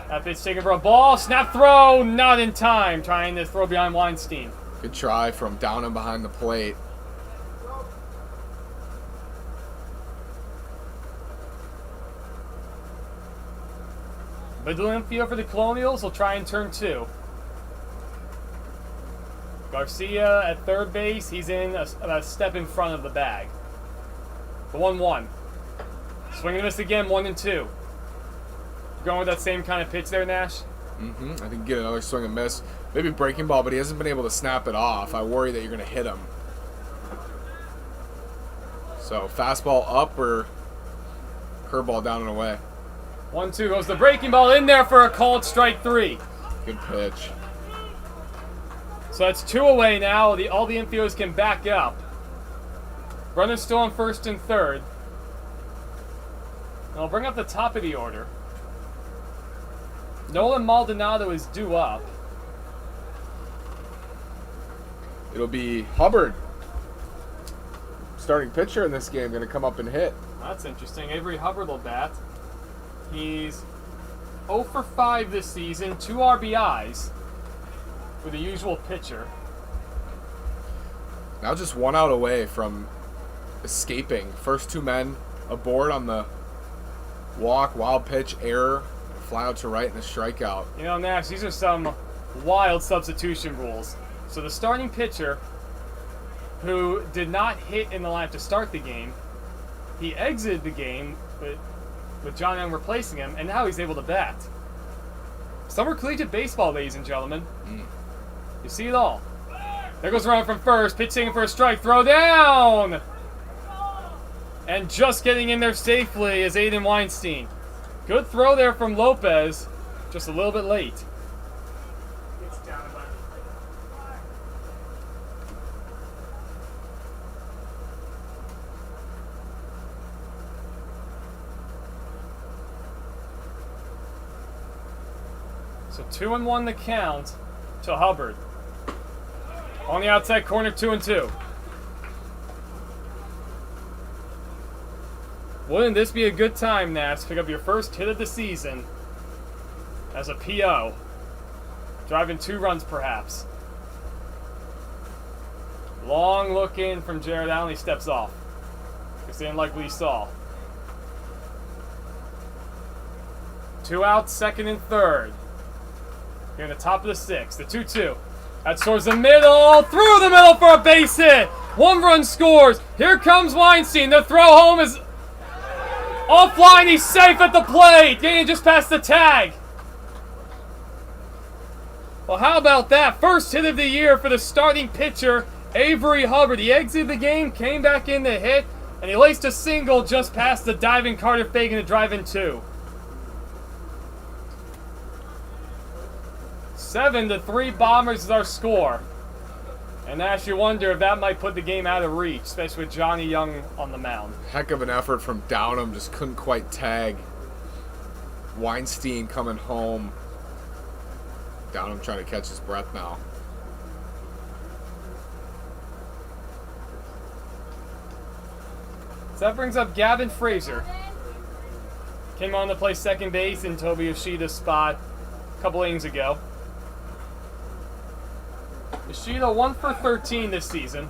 Speaker 1: That pitch taken for a ball. Snap throw, not in time. Trying to throw behind Weinstein.
Speaker 2: Good try from down and behind the plate.
Speaker 1: Middle infield for the Colonials will try and turn 2. Garcia at third base. He's in about a step in front of the bag. The 1-1. Swing and miss again, 1 and 2. Going with that same kind of pitch there, Nash?
Speaker 2: I think get another swing and miss. Maybe breaking ball, but he hasn't been able to snap it off. I worry that you're going to hit him. So fastball up or curveball down and away.
Speaker 1: 1-2 goes the breaking ball in there for a called strike 3.
Speaker 2: Good pitch.
Speaker 1: So that's 2 away now. All the infielders can back up. Runners still on first and third. And I'll bring up the top of the order. Nolan Maldonado is due up.
Speaker 2: It'll be Hubbard, starting pitcher in this game, going to come up and hit.
Speaker 1: That's interesting. Avery Hubbard will bat. He's 0 for 5 this season, 2 RBIs for the usual pitcher.
Speaker 2: Now just 1 out away from escaping. First 2 men aboard on the walk, wild pitch, error, fly out to right, and a strikeout.
Speaker 1: You know, Nash, these are some wild substitution rules. So the starting pitcher, who did not hit in the lineup to start the game, he exited the game with John Young replacing him, and now he's able to bat. Summer collegiate baseball, ladies and gentlemen. You see it all. There goes runner from first, pitch taken for a strike, throw down! And just getting in there safely is Aiden Weinstein. Good throw there from Lopez, just a little bit late. So 2-1 the count to Hubbard. On the outside corner, 2-2. Wouldn't this be a good time, Nash, to pick up your first hit of the season as a PO? Driving 2 runs, perhaps. Long look in from Jared Allen. He steps off. Because they didn't like what he saw. 2 outs, second and third. Here in the top of the 6th, the 2-2. That's towards the middle, through the middle for a base hit. 1 run scores. Here comes Weinstein. The throw home is offline. He's safe at the plate. Getting just past the tag. Well, how about that? First hit of the year for the starting pitcher, Avery Hubbard. He exited the game, came back in to hit, and he laced a single just past the diving Carter Fagan to drive in 2. 7-3 Bombers is our score. And Ash, you wonder if that might put the game out of reach, especially with Johnny Young on the mound.
Speaker 2: Heck of an effort from Downham, just couldn't quite tag. Weinstein coming home. Downham trying to catch his breath now.
Speaker 1: So that brings up Gavin Frazier. Came on to play second base in Toby Yoshida's spot a couple innings ago. Yoshida 1 for 13 this season.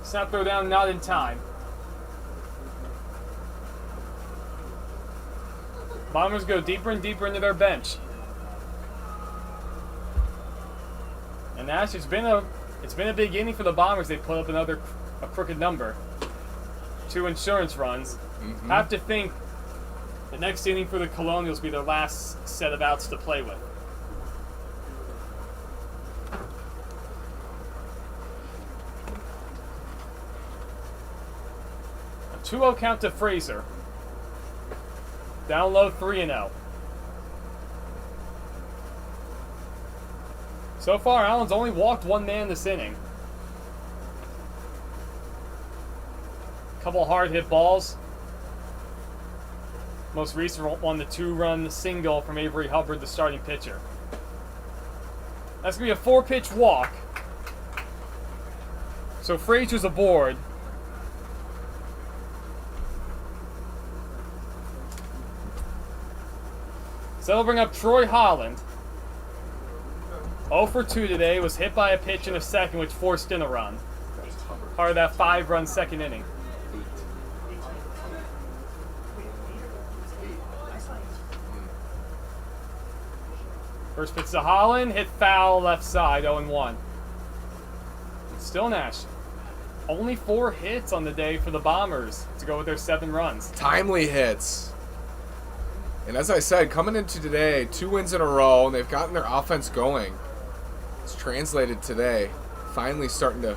Speaker 1: Snap throw down, not in time. Bombers go deeper and deeper into their bench. And Ash, it's been a big inning for the Bombers. They put up a crooked number. 2 insurance runs. Have to think the next inning for the Colonials will be their last set of outs to play with. A 2-0 count to Fraser. Down low, 3-0. So far, Allen's only walked 1 man this inning. Couple hard hit balls. Most recent one, the 2-run single from Avery Hubbard, the starting pitcher. That's going to be a 4-pitch walk. So Fraser's aboard. So that'll bring up Troy Holland. 0 for 2 today, was hit by a pitch in a second, which forced in a run. Part of that 5-run second inning. First pitch to Holland, hit foul left side, 0-1. Still Nash. Only 4 hits on the day for the Bombers to go with their 7 runs.
Speaker 2: Timely hits. And as I said, coming into today, 2 wins in a row, and they've gotten their offense going. It's translated today. Finally starting to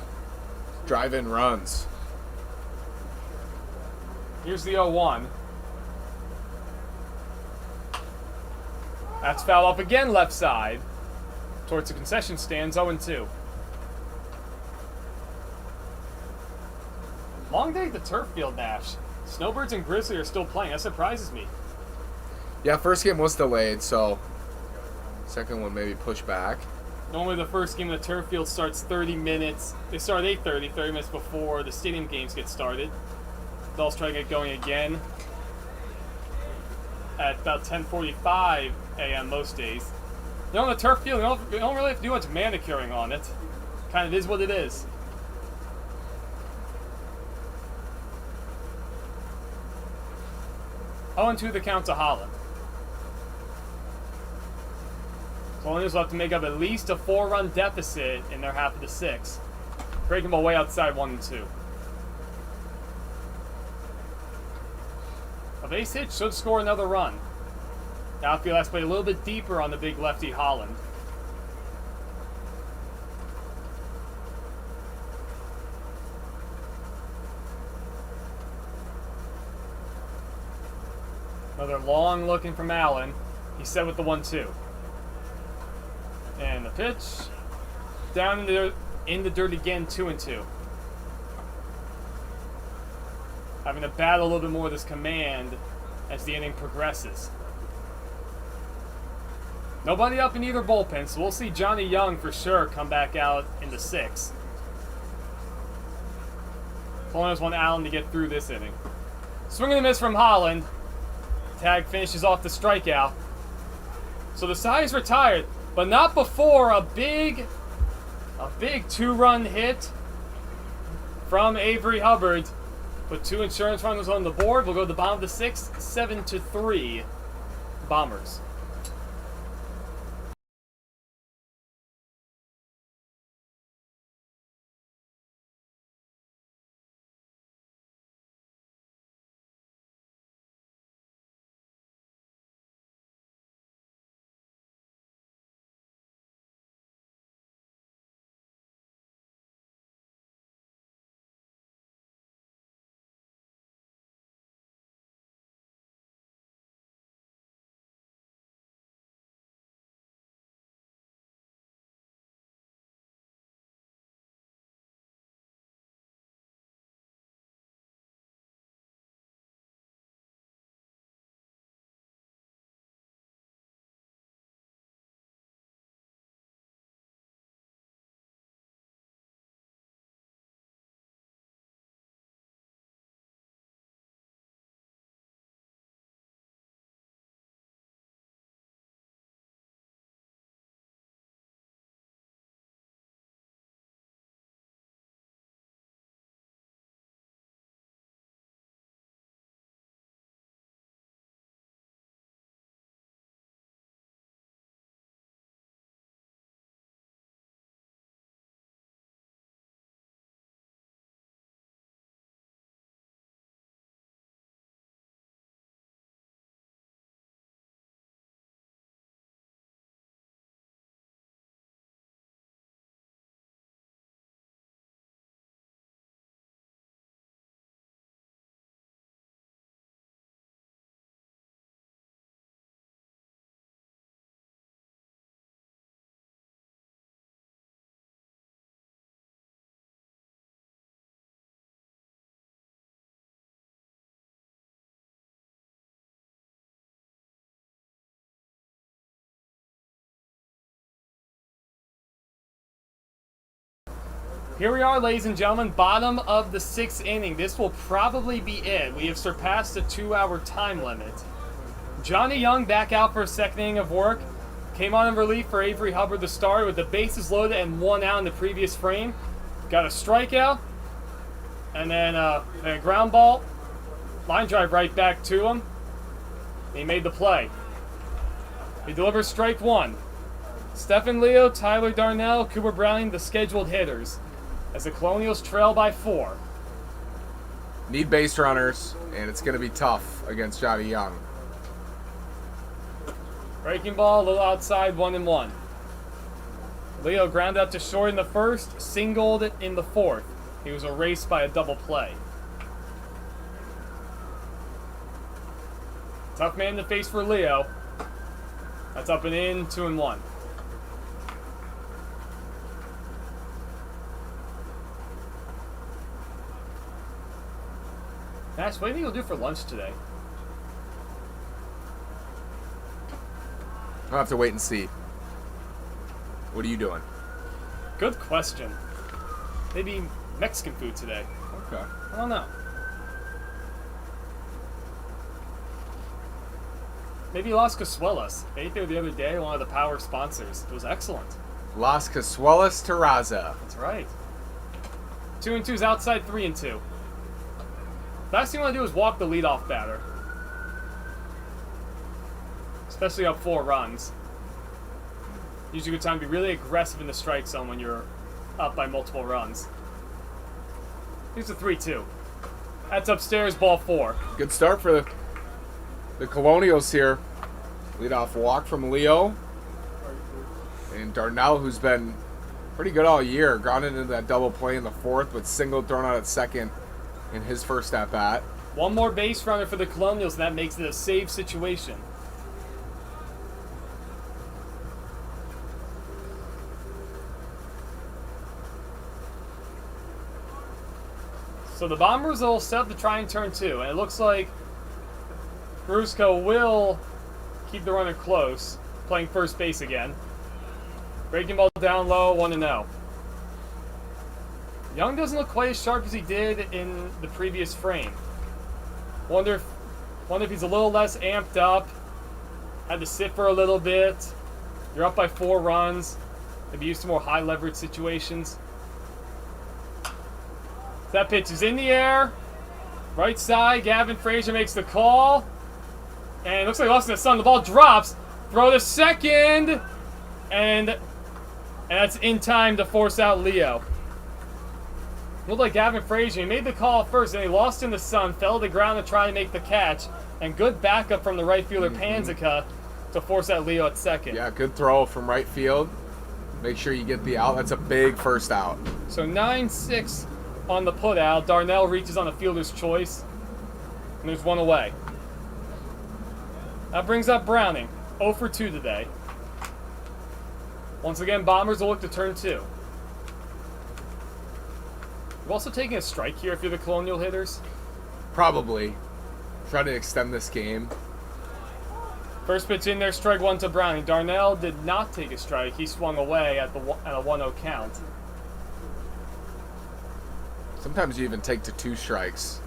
Speaker 2: drive in runs.
Speaker 1: Here's the 0-1. That's foul up again left side. Towards the concession stands, 0-2. Long day at the turf field, Nash. Snowbirds and Grizzly are still playing. That surprises me.
Speaker 2: Yeah, first game was delayed, so second one maybe pushed back.
Speaker 1: Normally the first game of the turf field starts 30 minutes. They start at 8:30, 30 minutes before the stadium games get started. They'll try to get going again at about 10:45 a.m. most days. On the turf field, you don't really have to do much manicuring on it. Kind of is what it is. Oh, and 2 the count to Holland. Colonials will have to make up at least a 4-run deficit in their half of the 6th. Breaking them away outside 1-2. A base hit should score another run. The outfield has to play a little bit deeper on the big lefty Holland. Another long looking from Allen. He's set with the 1-2. And the pitch. Down in the dirt again, 2-2. Having to battle a little bit more of this command as the inning progresses. Nobody up in either bullpen, so we'll see Johnny Young for sure come back out in the 6th. Colonials want Allen to get through this inning. Swing and a miss from Holland. Tag finishes off the strikeout. So the side is retired, but not before a big 2-run hit from Avery Hubbard. Put 2 insurance runners on the board. We'll go to the bottom of the 6th, 7-3 Bombers. Here we are, ladies and gentlemen, bottom of the 6th inning. This will probably be it. We have surpassed the 2-hour time limit. Johnny Young back out for a second inning of work. Came on in relief for Avery Hubbard, the starter, with the bases loaded and 1 out in the previous frame. Got a strikeout, and then a ground ball. Line drive right back to him. He made the play. He delivers strike 1. Stephen Leo, Tyler Darnell, Cooper Browning, the scheduled hitters, as the Colonials trail by 4.
Speaker 2: Need base runners, and it's going to be tough against Johnny Young.
Speaker 1: Breaking ball, a little outside, 1-1. Leo grounded out to short in the first, singled in the 4th. He was erased by a double play. Tough man to face for Leo. That's up and in, 2-1. Nash, what do you think you'll do for lunch today?
Speaker 2: I'll have to wait and see. What are you doing?
Speaker 1: Good question. Maybe Mexican food today.
Speaker 2: Okay.
Speaker 1: I don't know. Maybe Las Casuelas. I ate there the other day, one of the power sponsors. It was excellent.
Speaker 2: Las Casuelas Terraza.
Speaker 1: That's right. 2-2 is outside, 3-2. Last thing you want to do is walk the leadoff batter. Especially up 4 runs. Usually a good time to be really aggressive in the strike zone when you're up by multiple runs. Here's a 3-2. That's upstairs, ball 4.
Speaker 2: Good start for the Colonials here. Leadoff walk from Leo. And Darnell, who's been pretty good all year, grounded into that double play in the 4th with single thrown out at second in his first at-bat.
Speaker 1: One more base runner for the Colonials, and that makes it a save situation. So the Bombers will set up to try and turn 2, and it looks like Brusco will keep the runner close, playing first base again. Breaking ball down low, 1-0. Young doesn't look quite as sharp as he did in the previous frame. Wonder if he's a little less amped up. Had to sit for a little bit. You're up by 4 runs. Maybe used to more high leverage situations. That pitch is in the air. Right side, Gavin Frazier makes the call. And it looks like Austin has sun. The ball drops. Throw to second. And that's in time to force out Leo. Looked like Gavin Frazier. He made the call first, and he lost in the sun, fell to the ground to try to make the catch. And good backup from the right fielder, Panzica, to force out Leo at second.
Speaker 2: Yeah, good throw from right field. Make sure you get the out. That's a big first out.
Speaker 1: So 9-6 on the put out. Darnell reaches on the fielder's choice. And there's 1 away. That brings up Browning. 0 for 2 today. Once again, Bombers will look to turn 2. You're also taking a strike here if you're the Colonial hitters.
Speaker 2: Probably. Try to extend this game.
Speaker 1: First pitch in there, strike 1 to Browning. Darnell did not take a strike. He swung away at a 1-0 count.
Speaker 2: Sometimes you even take to 2 strikes.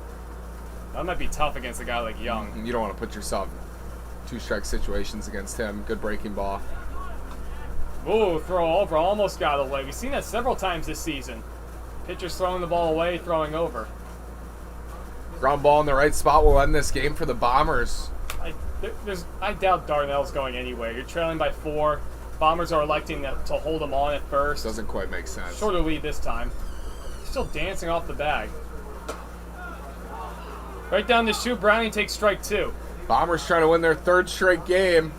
Speaker 1: That might be tough against a guy like Young.
Speaker 2: You don't want to put yourself in 2-strike situations against him. Good breaking ball.
Speaker 1: Ooh, throw over. Almost got away. We've seen that several times this season. Pitchers throwing the ball away, throwing over.
Speaker 2: Ground ball in the right spot will end this game for the Bombers.
Speaker 1: I doubt Darnell's going anywhere. You're trailing by 4. Bombers are electing to hold him on at first.
Speaker 2: Doesn't quite make sense.
Speaker 1: Shorter lead this time. Still dancing off the bag. Right down the chute, Browning takes strike 2.
Speaker 2: Bombers trying to win their 3rd straight game.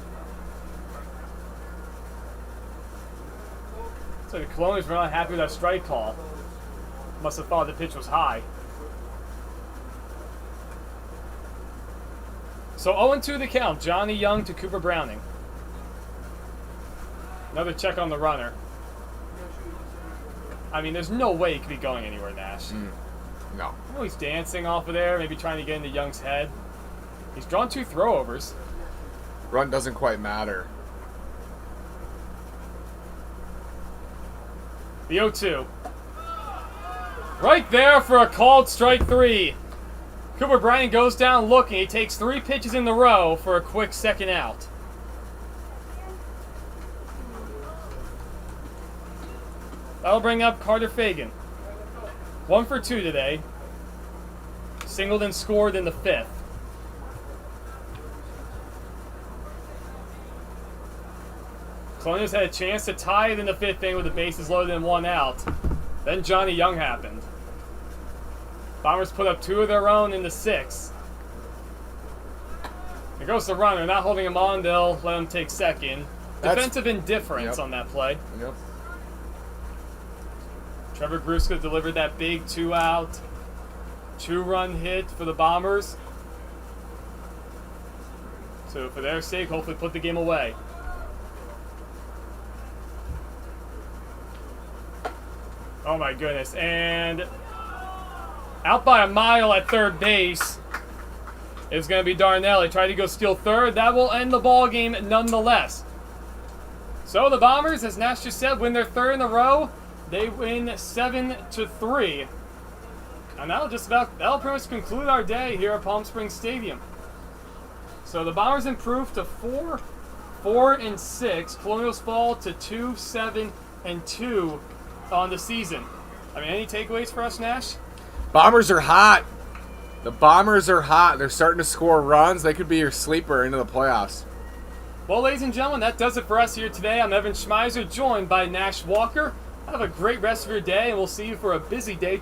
Speaker 1: So the Colonials were not happy with that strike call. Must have thought the pitch was high. So 0-2 the count. Johnny Young to Cooper Browning. Another check on the runner. I mean, there's no way he could be going anywhere, Nash.
Speaker 2: No.
Speaker 1: I know he's dancing off of there, maybe trying to get into Young's head. He's drawn 2 throwovers.
Speaker 2: Run doesn't quite matter.
Speaker 1: The 0-2. Right there for a called strike 3. Cooper Bryant goes down looking. He takes 3 pitches in a row for a quick second out. That'll bring up Carter Fagan. 1 for 2 today. Singled and scored in the 5th. Colonials had a chance to tie it in the 5th inning with the bases loaded and 1 out. Then Johnny Young happened. Bombers put up 2 of their own in the 6th. Here goes the runner. Not holding him on, they'll let him take second. Defensive indifference on that play.
Speaker 2: Yep.
Speaker 1: Trevor Gruska delivered that big 2-out, 2-run hit for the Bombers. So for their sake, hopefully put the game away. Oh my goodness, and out by a mile at third base is going to be Darnell. He tried to go steal third. That will end the ball game nonetheless. So the Bombers, as Nash just said, win their 3rd in a row. They win 7-3. And that'll pretty much conclude our day here at Palm Springs Stadium. So the Bombers improve to 4-6. Colonials fall to 2-7-2 on the season. I mean, any takeaways for us, Nash?
Speaker 2: Bombers are hot. The Bombers are hot. They're starting to score runs. They could be your sleeper into the playoffs.
Speaker 1: Well, ladies and gentlemen, that does it for us here today. I'm Evan Schmeiser, joined by Nash Walker. Have a great rest of your day, and we'll see you for a busy day